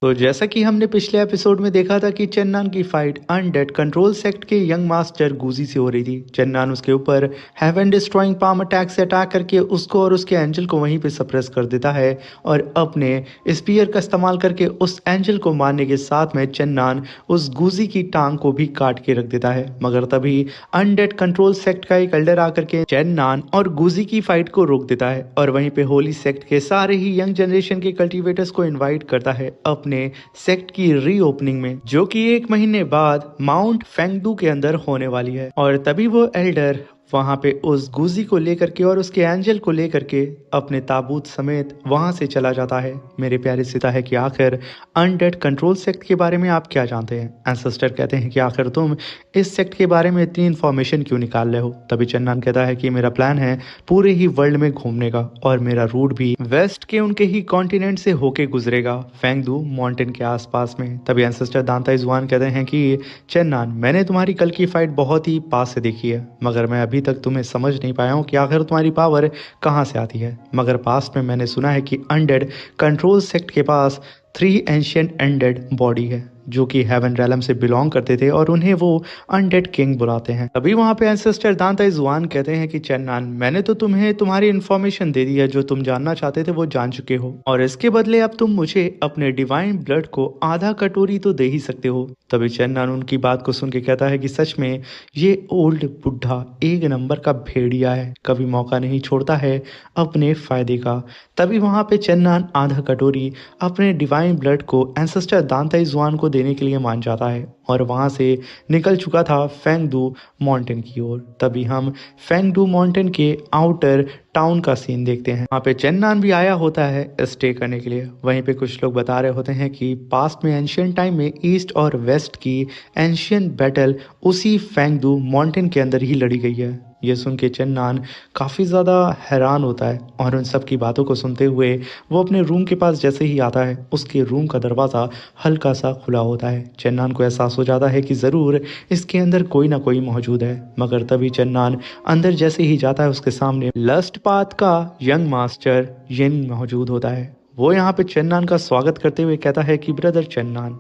तो जैसा कि हमने पिछले एपिसोड में देखा था कि चेन्नन की फाइट अनडेड कंट्रोल सेक्ट के यंग मास्टर गुजी से हो रही थी। चेन्नन उसके ऊपर हेवन डिस्ट्रॉइंग पाम अटैक से अटैक करके उसको और उसके एंजल को वहीं पे सप्रेस कर देता है और अपने स्पीयर का इस्तेमाल करके उस एंजल को मारने के साथ में चेन्नन उस गुजी की टांग को भी काट के रख देता है। मगर तभी अनडेड कंट्रोल सेक्ट का एक एल्डर आकर के चेन्नन और गुजी की फाइट को रोक देता है और वहीं पे होली सेक्ट के सारे ही यंग जनरेशन के कल्टीवेटर्स को इनवाइट करता है अपने सेक्ट की रीओपनिंग में, जो कि 1 महीने बाद माउंट फेंगडू के अंदर होने वाली है। और तभी वो एल्डर वहां पे उस गुजी को लेकर के और उसके एंजल को लेकर के अपने ताबूत समेत वहां से चला जाता है। मेरे प्यारे सीता है कि आखिर अनडेड कंट्रोल सेक्ट के बारे में आप क्या जानते हैं। एंसेस्टर कहते हैं कि आखिर तुम इस सेक्ट के बारे में इतनी इन्फॉर्मेशन क्यों निकाल रहे हो। तभी चन्नन कहता है कि मेरा प्लान है पूरे ही वर्ल्ड में घूमने का और मेरा रूट भी वेस्ट के उनके ही कॉन्टिनेंट से होके गुजरेगा, फेंगडू माउंटेन के आसपास में। तभी एंसेस्टर दांता जुआन कहते हैं कि चन्नन, मैंने तुम्हारी कल की फाइट बहुत ही पास से देखी है, मगर मैं अभी तक तुम्हें समझ नहीं पाया हूँ कि आखिर तुम्हारी पावर कहाँ से आती है। मगर पास्ट में मैंने सुना है कि अनडेड कंट्रोल सेक्ट के पास 3 एंशियंट अनडेड बॉडी है जो कि हेवन रैलम से बिलोंग करते थे और उन्हें वो अनडेड किंग बुलाते हैं। तभी वहां पे एंसेस्टर दांता जुआन कहते हैं कि चन्नन, मैंने तो तुम्हें तुम्हारी इन्फॉर्मेशन दे दी है, जो तुम जानना चाहते थे वो जान चुके हो और इसके बदले अब तुम मुझे अपने डिवाइन ब्लड को आधा कटोरी तो दे ही सकते हो। तभी चन्नन उनकी बात को सुन के कहता है कि सच में ये ओल्ड बुढ़ा एक नंबर का भेड़िया है, कभी मौका नहीं छोड़ता है अपने फायदे का। तभी वहां पे चन्नन आधा कटोरी अपने डिवाइन ब्लड को एंसेस्टर दांता जुआन को देने के लिए मान जाता है और वहां से निकल चुका था फेंगडू माउंटेन की ओर। तभी हम फेंगडू माउंटेन के आउटर टाउन का सीन देखते हैं। वहाँ पे चेन्नन भी आया होता है स्टे करने के लिए। वहीं पे कुछ लोग बता रहे होते हैं कि पास्ट में एंशियंट टाइम में ईस्ट और वेस्ट की एंशियंट बैटल उसी फेंगडू माउंटेन के अंदर ही लड़ी गई है। ये सुन के चेन्नन काफ़ी ज़्यादा हैरान होता है और उन सब की बातों को सुनते हुए वो अपने रूम के पास जैसे ही आता है उसके रूम का दरवाज़ा हल्का सा खुला होता है। चेन्नन को एहसास हो जाता है कि ज़रूर इसके अंदर कोई ना कोई मौजूद है। मगर तभी चेन्नन अंदर जैसे ही जाता है उसके सामने लस्ट पाथ का यंग मास्टर यिन मौजूद होता है। वो यहाँ पे चेन्नन का स्वागत करते हुए कहता है कि ब्रदर चेन्नन,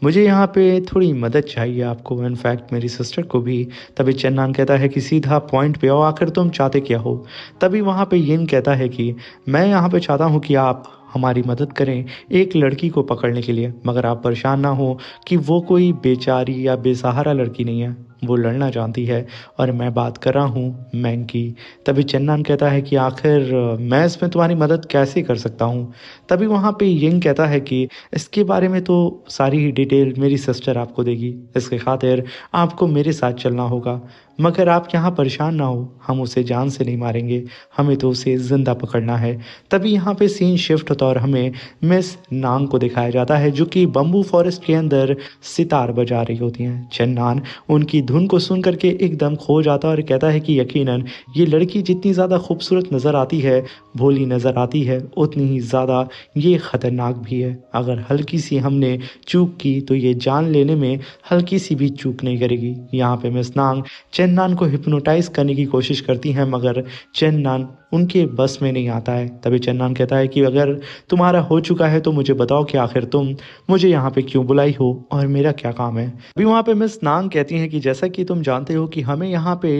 मुझे यहाँ पे थोड़ी मदद चाहिए आपको, इनफैक्ट मेरी सिस्टर को भी। तभी चेन्नन कहता है कि सीधा पॉइंट पे आओ, आखिर तुम चाहते क्या हो। तभी वहाँ पे यिन कहता है कि मैं यहाँ पे चाहता हूँ कि आप हमारी मदद करें एक लड़की को पकड़ने के लिए, मगर आप परेशान ना हो कि वो कोई बेचारी या बेसहारा लड़की नहीं है, वो लड़ना जानती है और मैं बात कर रहा हूँ मैंग की। तभी चेन्नन कहता है कि आखिर मैं इसमें तुम्हारी मदद कैसे कर सकता हूँ। तभी वहाँ पे यिंग कहता है कि इसके बारे में तो सारी ही डिटेल मेरी सिस्टर आपको देगी, इसके खातिर आपको मेरे साथ चलना होगा। मगर आप यहाँ परेशान ना हो, हम उसे जान से नहीं मारेंगे, हमें तो उसे जिंदा पकड़ना है। तभी यहाँ पे सीन शिफ्ट होता और हमें मिस नांग को दिखाया जाता है जो कि बम्बू फॉरेस्ट के अंदर सितार बजा रही होती हैं। चेन्नन उनकी धुन को सुन करके एकदम खो जाता और कहता है कि यकीनन ये लड़की जितनी ज़्यादा खूबसूरत नज़र आती है, भोली नज़र आती है, उतनी ही ज़्यादा ये ख़तरनाक भी है। अगर हल्की सी हमने चूक की तो ये जान लेने में हल्की सी भी चूक नहीं करेगी। यहाँ पे मिस नांग चेन्नन को हिप्नोटाइज करने की कोशिश करती हैं मगर चेन्नन उनके बस में नहीं आता है। तभी चेन्नन कहता है कि अगर तुम्हारा हो चुका है तो मुझे बताओ कि आखिर तुम मुझे यहाँ पे क्यों बुलाई हो और मेरा क्या काम है। अभी वहाँ पे मिस नांग कहती हैं कि जैसा कि तुम जानते हो कि हमें यहाँ पे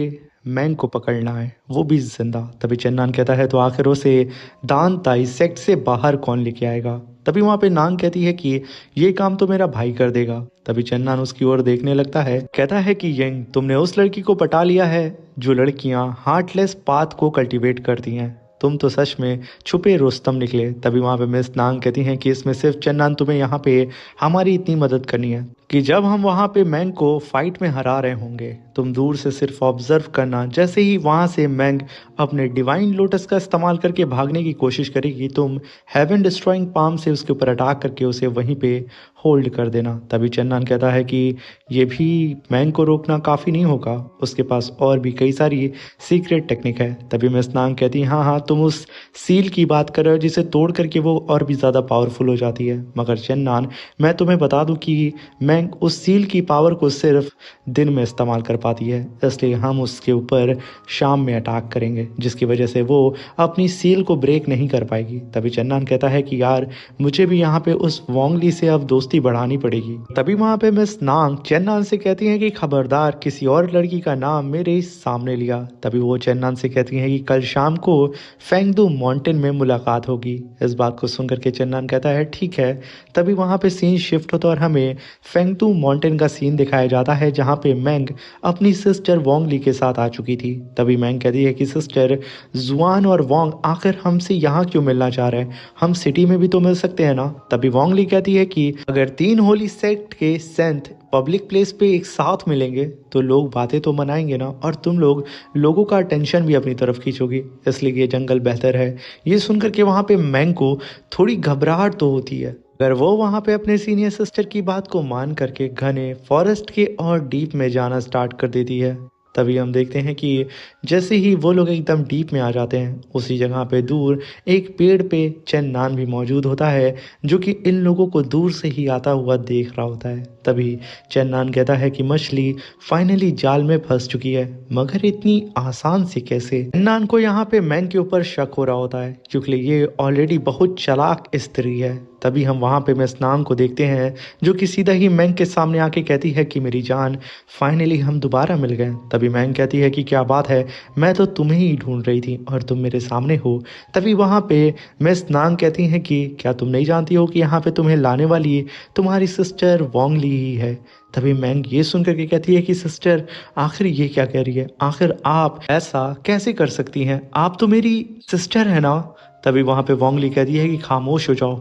मैंग को पकड़ना है, वो भी जिंदा। तभी चेन्नन कहता है तो आखिर उसे दान ताई सेक्ट से बाहर कौन लेके आएगा। तभी वहाँ पे नांग कहती है कि ये काम तो मेरा भाई कर देगा। तभी चेन्नन उसकी ओर देखने लगता है, कहता है कि यंग, तुमने उस लड़की को पटा लिया है जो लड़कियां हार्टलेस पाथ को कल्टीवेट करती हैं। तुम तो सच में छुपे रुस्तम निकले। तभी वहाँ पे मिस नांग कहती हैं कि इसमें सिर्फ चेन्नन तुम्हें यहाँ पे हमारी इतनी मदद करनी है कि जब हम वहाँ पे मैंग को फाइट में हरा रहे होंगे तुम दूर से सिर्फ ऑब्जर्व करना। जैसे ही वहाँ से मैंग अपने डिवाइन लोटस का इस्तेमाल करके भागने की कोशिश करेगी तुम हेवन डिस्ट्रॉइंग पाम से उसके ऊपर अटैक करके उसे वहीं पे होल्ड कर देना। तभी चेन्नन कहता है कि ये भी मैंग को रोकना काफ़ी नहीं होगा, उसके पास और भी कई सारी सीक्रेट टेक्निक है। तभी मिस नांग कहती हाँ हाँ, तुम उस सील की बात कर रहे हो जिसे तोड़ करके वो और भी ज़्यादा पावरफुल हो जाती है। मगर चेन्नन, मैं तुम्हें बता दूं कि मैं मैंग उस सील की पावर को सिर्फ दिन में इस्तेमाल कर पाती है, इसलिए हम उसके ऊपर शाम में अटैक करेंगे, जिसकी वजह से वो अपनी सील को ब्रेक नहीं कर पाएगी। तभी चन्नान कहता है कि यार मुझे भी यहाँ पे उस वोंगली से अब दोस्ती बढ़ानी पड़ेगी। तभी वहाँ पे मिस नांग चन्नान से कहती हैं कि खबरदार किसी और लड़की का नाम मेरे सामने लिया। तभी वो चन्नान से कहती हैं कि कल शाम को फेंगदू माउंटेन में मुलाकात होगी। इस बात को सुनकर के चन्नान कहता है ठीक है। तभी वहाँ पे सीन शिफ्ट होता है और हमें फेंगदू माउंटेन का सीन दिखाया जाता है, जहाँ पे मैंग अपनी सिस्टर वोंगली के साथ आ चुकी थी। तभी मैंग कहती है कि सिस्टर जुआन और वोंग आखिर हमसे यहाँ क्यों मिलना चाह रहे हैं, हम सिटी में भी तो मिल सकते हैं ना। तभी वोंगली कहती है कि अगर 3 होली सेक्ट के सेंट पब्लिक प्लेस पे एक साथ मिलेंगे तो लोग बातें तो मनाएंगे ना, और तुम लोगों का अटेंशन भी अपनी तरफ खींचोगी, इसलिए ये जंगल बेहतर है। ये सुनकर के वहाँ पे मैंग को थोड़ी घबराहट तो होती है, अगर वो वहाँ पे अपने सीनियर सिस्टर की बात को मान करके घने फॉरेस्ट के और डीप में जाना स्टार्ट कर देती है। तभी हम देखते हैं कि जैसे ही वो लोग एकदम डीप में आ जाते हैं, उसी जगह पे दूर एक पेड़ पे चेन्नान भी मौजूद होता है, जो कि इन लोगों को दूर से ही आता हुआ देख रहा होता है। तभी चेन्नान कहता है कि मछली फाइनली जाल में फंस चुकी है, मगर इतनी आसान से कैसे। चेन्नान को यहाँ पे मैंग के ऊपर शक हो रहा होता है, क्योंकि ये ऑलरेडी बहुत चालाक स्त्री है। तभी हम वहाँ पे मिस नांग को देखते हैं, जो कि सीधा ही मैंग के सामने आके कहती है कि मेरी जान फाइनली हम दोबारा मिल गए। तभी मैंग कहती है कि क्या बात है, मैं तो तुम्हें ही ढूंढ रही थी और तुम मेरे सामने हो। तभी वहाँ पे मिस नांग कहती हैं कि क्या तुम नहीं जानती हो कि यहाँ पे तुम्हें लाने वाली तुम्हारी सिस्टर वोंगली ही है। तभी मैंग ये सुन करके कहती है कि सिस्टर आखिर ये क्या कह रही है, आखिर आप ऐसा कैसे कर सकती हैं, आप तो मेरी सिस्टर है ना। तभी वहाँ पे वोंगली कहती है कि खामोश हो जाओ,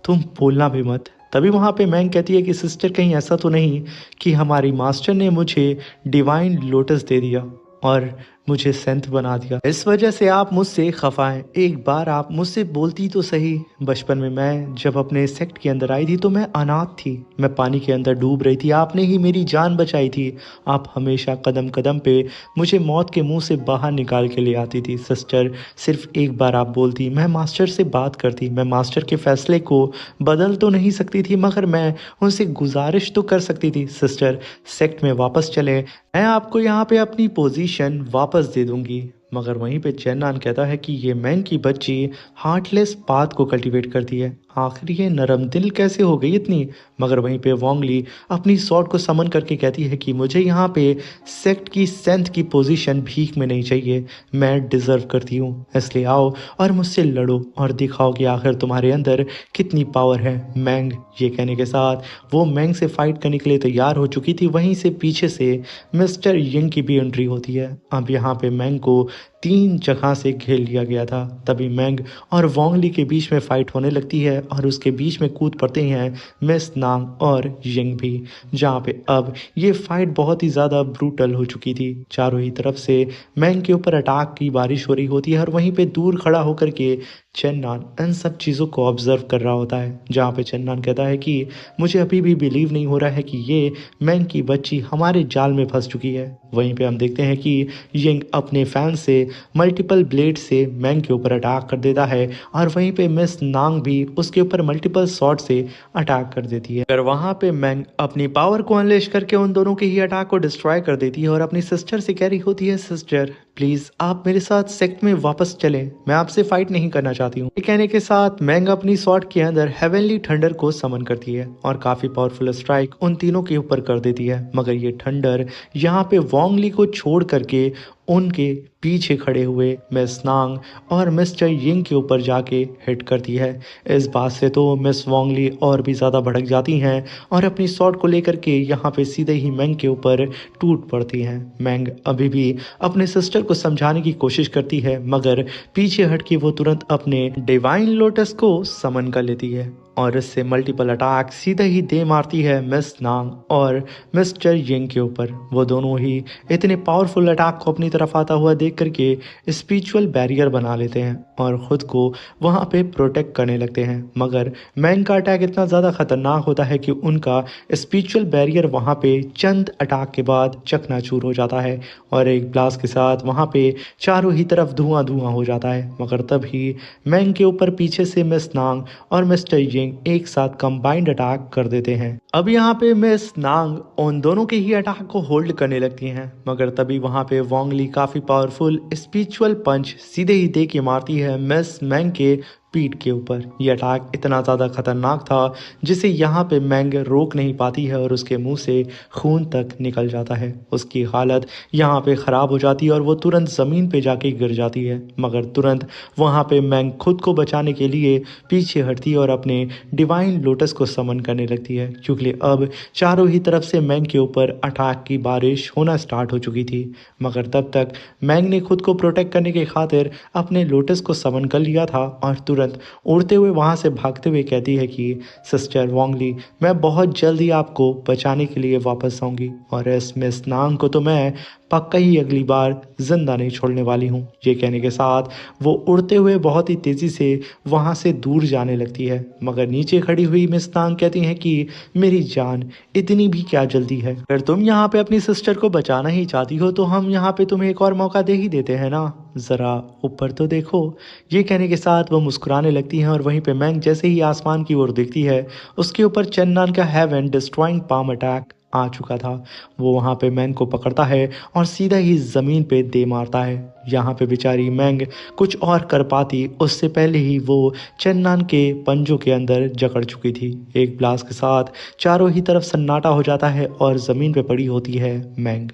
तुम बोलना भी मत। तभी वहाँ पे मैंग कहती है कि सिस्टर कहीं ऐसा तो नहीं कि हमारी मास्टर ने मुझे डिवाइन लोटस दे दिया और मुझे सेंट बना दिया, इस वजह से आप मुझसे खफा हैं। एक बार आप मुझसे बोलती तो सही। बचपन में मैं जब अपने सेक्ट के अंदर आई थी तो मैं अनाथ थी, मैं पानी के अंदर डूब रही थी, आपने ही मेरी जान बचाई थी। आप हमेशा कदम कदम पे मुझे मौत के मुंह से बाहर निकाल के ले आती थी। सिस्टर सिर्फ एक बार आप बोलती, मैं मास्टर से बात करती, मैं मास्टर के फैसले को बदल तो नहीं सकती थी, मगर मैं उनसे गुजारिश तो कर सकती थी, सिस्टर सेक्ट में वापस चले, मैं आपको यहाँ पे अपनी पोजीशन वापस दे दूंगी। मगर वहीं पे चेन्नान कहता है कि ये मैंग की बच्ची हार्टलेस पाथ को कल्टीवेट करती है, आखिर ये नरम दिल कैसे हो गई इतनी। मगर वहीं पे वोंगली अपनी सॉर्ड को समन करके कहती है कि मुझे यहाँ पे सेक्ट की सेंथ की पोजीशन भीख में नहीं चाहिए, मैं डिजर्व करती हूँ, इसलिए आओ और मुझसे लड़ो और दिखाओ कि आखिर तुम्हारे अंदर कितनी पावर है। मैंग ये कहने के साथ वो मैंग से फाइट करने के लिए तैयार हो चुकी थी। वहीं से पीछे से मिस्टर यंग की भी एंट्री होती है। अब यहाँ पे मैंग को 3 जगह से घेर लिया गया था। तभी मैंग और वोंगली के बीच में फाइट होने लगती है और उसके बीच में कूद पड़ते हैं मिस नांग और यंग भी, जहाँ पे अब ये फाइट बहुत ही ज़्यादा ब्रूटल हो चुकी थी। चारों ही तरफ से मैंग के ऊपर अटैक की बारिश हो रही होती है और वहीं पे दूर खड़ा होकर के चेन्नान इन सब चीज़ों को ऑब्जर्व कर रहा होता है, जहाँ पे चेन्नान कहता है कि मुझे अभी भी बिलीव नहीं हो रहा है कि ये मैंग की बच्ची हमारे जाल में फंस चुकी है। वहीं पे हम देखते हैं कि यंग अपने फैन से मल्टीपल ब्लेड से मैंग के ऊपर अटैक कर देता है और वहीं पे मिस नांग भी उसके ऊपर मल्टीपल शॉट से अटैक कर देती है। अगर वहाँ पे मैंग अपनी पावर को अनलेश करके उन दोनों के ही अटैक को डिस्ट्रॉय कर देती है और अपनी सिस्टर से कह रही होती है, सिस्टर प्लीज आप मेरे साथ सेक्ट में वापस चलें, मैं आपसे फाइट नहीं करना चाहती हूँ। ये कहने के साथ मैंग अपनी शॉट के अंदर हेवनली थंडर को समन करती है और काफी पावरफुल स्ट्राइक उन तीनों के ऊपर कर देती है। मगर ये थंडर यहाँ पे वोंगली को छोड़ करके उनके पीछे खड़े हुए मिस नांग और मिस्टर यिंग के ऊपर जाके हिट करती है। इस बात से तो मिस वोंगली और भी ज़्यादा भड़क जाती हैं और अपनी शॉट को लेकर के यहाँ पे सीधे ही मैंग के ऊपर टूट पड़ती हैं। मैंग अभी भी अपने सिस्टर को समझाने की कोशिश करती है, मगर पीछे हट के वो तुरंत अपने डिवाइन लोटस को समन कर लेती है और इससे मल्टीपल अटैक सीधे ही दे मारती है मिस नांग और मिस्टर यिंग के ऊपर। वो दोनों ही इतने पावरफुल अटैक को अपनी तरफ आता हुआ देख करके स्पिरिचुअल बैरियर बना लेते हैं और खुद को वहाँ पे प्रोटेक्ट करने लगते हैं। मगर मैंग का अटैक इतना ज़्यादा खतरनाक होता है कि उनका स्पिरिचुअल बैरियर वहाँ पे चंद अटैक के बाद चकनाचूर हो जाता है और एक ब्लास्ट के साथ वहाँ पे चारों ही तरफ धुआं धुआं हो जाता है। मगर तभी मैंग के ऊपर पीछे से मिस नांग और मिस्टर यिंग यिंग एक साथ कंबाइंड अटैक कर देते हैं। अब यहाँ पे मिस नांग उन दोनों के ही अटैक को होल्ड करने लगती हैं, मगर तभी वहाँ पे वोंग ली काफी पावरफुल स्पिरिचुअल पंच सीधे ही दे के मारती है मिस मैंग के पीठ के ऊपर। यह अटैक इतना ज़्यादा खतरनाक था जिसे यहाँ पे मैंग रोक नहीं पाती है और उसके मुंह से खून तक निकल जाता है। उसकी हालत यहाँ पे ख़राब हो जाती है और वो तुरंत ज़मीन पे जाके गिर जाती है, मगर तुरंत वहाँ पे मैंग खुद को बचाने के लिए पीछे हटती है और अपने डिवाइन लोटस को समन करने लगती है, क्योंकि अब चारों ही तरफ से मैंग के ऊपर अटैक की बारिश होना स्टार्ट हो चुकी थी। मगर तब तक मैंग ने खुद को प्रोटेक्ट करने की खातिर अपने लोटस को समन कर लिया था और तुरंत उड़ते हुए वहां से भागते हुए कहती है कि सिस्टर वोंग ली, मैं बहुत जल्दी आपको बचाने के लिए वापस आऊंगी और इस मिस नांग को तो मैं पक्का ही अगली बार जिंदा नहीं छोड़ने वाली हूँ। ये कहने के साथ वो उड़ते हुए बहुत ही तेजी से वहां से दूर जाने लगती है, मगर नीचे खड़ी हुई मिस नांग कहती हैं कि मेरी जान, इतनी भी क्या जल्दी है? अगर तुम यहाँ पे अपनी सिस्टर को बचाना ही चाहती हो तो हम यहाँ पे तुम्हें एक और मौका दे ही देते हैं ना, जरा ऊपर तो देखो। ये कहने के साथ वो मुस्कुराने लगती हैं और वहीं पे मैंग जैसे ही आसमान की ओर देखती है, उसके ऊपर चेन्नन का हेवन डिस्ट्रॉइंग पाम अटैक आ चुका था। वो वहाँ पे मैंग को पकड़ता है और सीधा ही ज़मीन पे दे मारता है। यहाँ पे बेचारी मैंग कुछ और कर पाती उससे पहले ही वो चेन्नन के पंजों के अंदर जकड़ चुकी थी। एक ब्लास्ट के साथ चारों ही तरफ सन्नाटा हो जाता है और ज़मीन पे पड़ी होती है मैंग,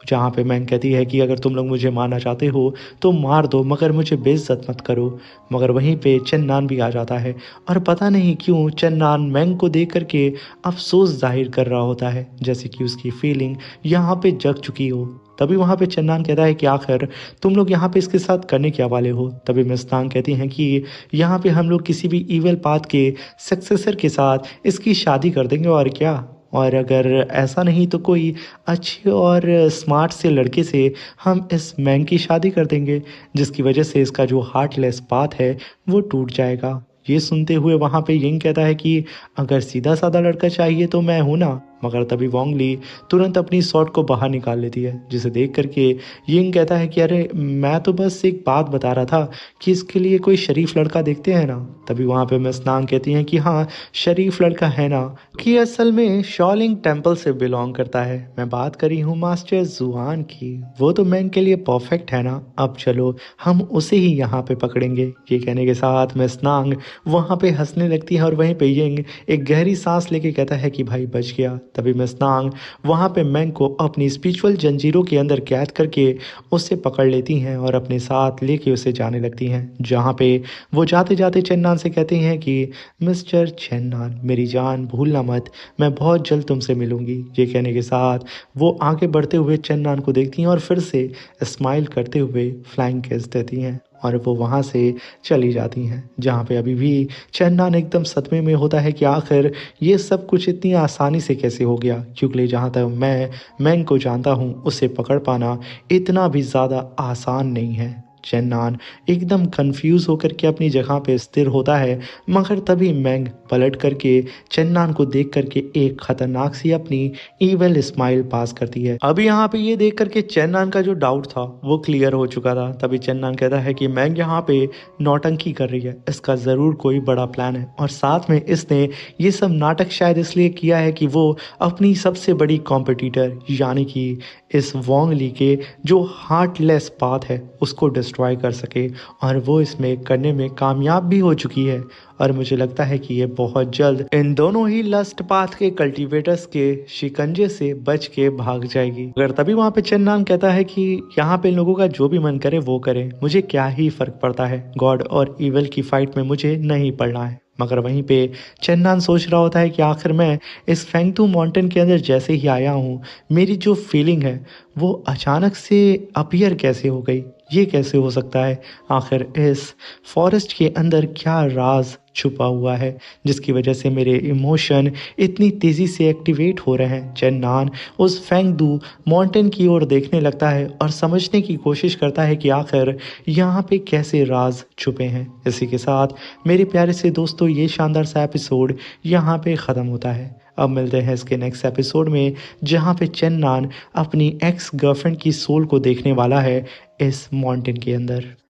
जहाँ पे मैंग कहती है कि अगर तुम लोग मुझे मारना चाहते हो तो मार दो, मगर मुझे बेइज्जत मत करो। मगर वहीं पे चेन्नन भी आ जाता है और पता नहीं क्यों चेन्नन मैंग को देख करके अफसोस जाहिर कर रहा होता है, जैसे कि उसकी फीलिंग यहाँ पे जग चुकी हो। तभी वहाँ पे चेन्नन कहता है कि आखिर तुम लोग यहाँ पे इसके साथ करने क्या वाले हो? तभी मिस नांग कहती हैं कि यहाँ पे हम लोग किसी भी इविल पाथ के सक्सेसर के साथ इसकी शादी कर देंगे और क्या, और अगर ऐसा नहीं तो कोई अच्छे और स्मार्ट से लड़के से हम इस मैंग की शादी कर देंगे, जिसकी वजह से इसका जो हार्टलेस पाथ है वो टूट जाएगा। ये सुनते हुए वहाँ पे यिंग कहता है कि अगर सीधा साधा लड़का चाहिए तो मैं हूँ ना। मगर तभी वोंग ली तुरंत अपनी शॉट को बाहर निकाल लेती है, जिसे देख करके यिंग कहता है कि अरे मैं तो बस एक बात बता रहा था कि इसके लिए कोई शरीफ लड़का देखते हैं ना। तभी वहाँ पे मिस नांग कहती हैं कि हाँ शरीफ लड़का है ना, कि असल में शॉलिंग टेम्पल से बिलोंग करता है। मैं बात करी हूँ मास्टर जुआन की, वो तो मैंग के लिए परफेक्ट है ना। अब चलो हम उसे ही यहाँ पे पकड़ेंगे। ये कहने के साथ मिस नांग वहाँ पे हंसने लगती है और वहीं पे यिंग एक गहरी सांस लेके कहता है कि भाई बच गया। तभी मिस नांग वहाँ पे मैंग को अपनी स्पिरिचुअल जंजीरों के अंदर कैद करके उससे पकड़ लेती हैं और अपने साथ लेके उसे जाने लगती हैं, जहाँ पे वो जाते जाते चेन्नन से कहते हैं कि मिस्टर चेन्नन मेरी जान भूलना मत, मैं बहुत जल्द तुमसे मिलूंगी। ये कहने के साथ वो आगे बढ़ते हुए चेन्नन को देखती हैं और फिर से स्माइल करते हुए फ्लाइंग किस देती हैं और वो वहाँ से चली जाती हैं, जहाँ पे अभी भी चेन्नन एकदम सदमे में होता है कि आखिर ये सब कुछ इतनी आसानी से कैसे हो गया, क्योंकि जहाँ तक मैं मैंग को जानता हूँ उसे पकड़ पाना इतना भी ज़्यादा आसान नहीं है। चेन्नन एकदम कंफ्यूज होकर के अपनी जगह पे स्थिर होता है, मगर तभी मैंग पलट करके चेन्नन को देख करके एक खतरनाक सी अपनी इविल स्माइल पास करती है। अभी यहाँ पे ये देख करके चेन्नन का जो डाउट था वो क्लियर हो चुका था। तभी चेन्नन कहता है कि मैंग यहाँ पे नौटंकी कर रही है, इसका ज़रूर कोई बड़ा प्लान है और साथ में इसने ये सब नाटक शायद इसलिए किया है कि वो अपनी सबसे बड़ी कॉम्पिटिटर यानी कि इस वोंग ली के जो हार्टलेस पाथ है उसको डिस्ट्रॉय कर सके, और वो इसमें करने में कामयाब भी हो चुकी है। और मुझे लगता है कि ये बहुत जल्द इन दोनों ही लस्ट पाथ के कल्टीवेटर्स के शिकंजे से बच के भाग जाएगी। अगर तभी वहाँ पे चेन्नन कहता है कि यहाँ पे लोगों का जो भी मन करे वो करे, मुझे क्या ही फर्क पड़ता है, गॉड और इविल की फाइट में मुझे नहीं पड़ना है। मगर वहीं पे चेन्नन सोच रहा होता है कि आखिर मैं इस फेंगतू माउंटेन के अंदर जैसे ही आया हूँ, मेरी जो फीलिंग है वो अचानक से अपीयर कैसे हो गई, ये कैसे हो सकता है? आखिर इस फॉरेस्ट के अंदर क्या राज छुपा हुआ है जिसकी वजह से मेरे इमोशन इतनी तेज़ी से एक्टिवेट हो रहे हैं? चेन्नन उस फेंगदू माउंटेन की ओर देखने लगता है और समझने की कोशिश करता है कि आखिर यहाँ पे कैसे राज छुपे हैं। इसी के साथ मेरे प्यारे से दोस्तों ये शानदार सा एपिसोड यहाँ पे ख़त्म होता है। अब मिलते हैं इसके नेक्स्ट एपिसोड में, जहाँ पे चेन्नन अपनी एक्स गर्लफ्रेंड की सोल को देखने वाला है इस माउंटेन के अंदर।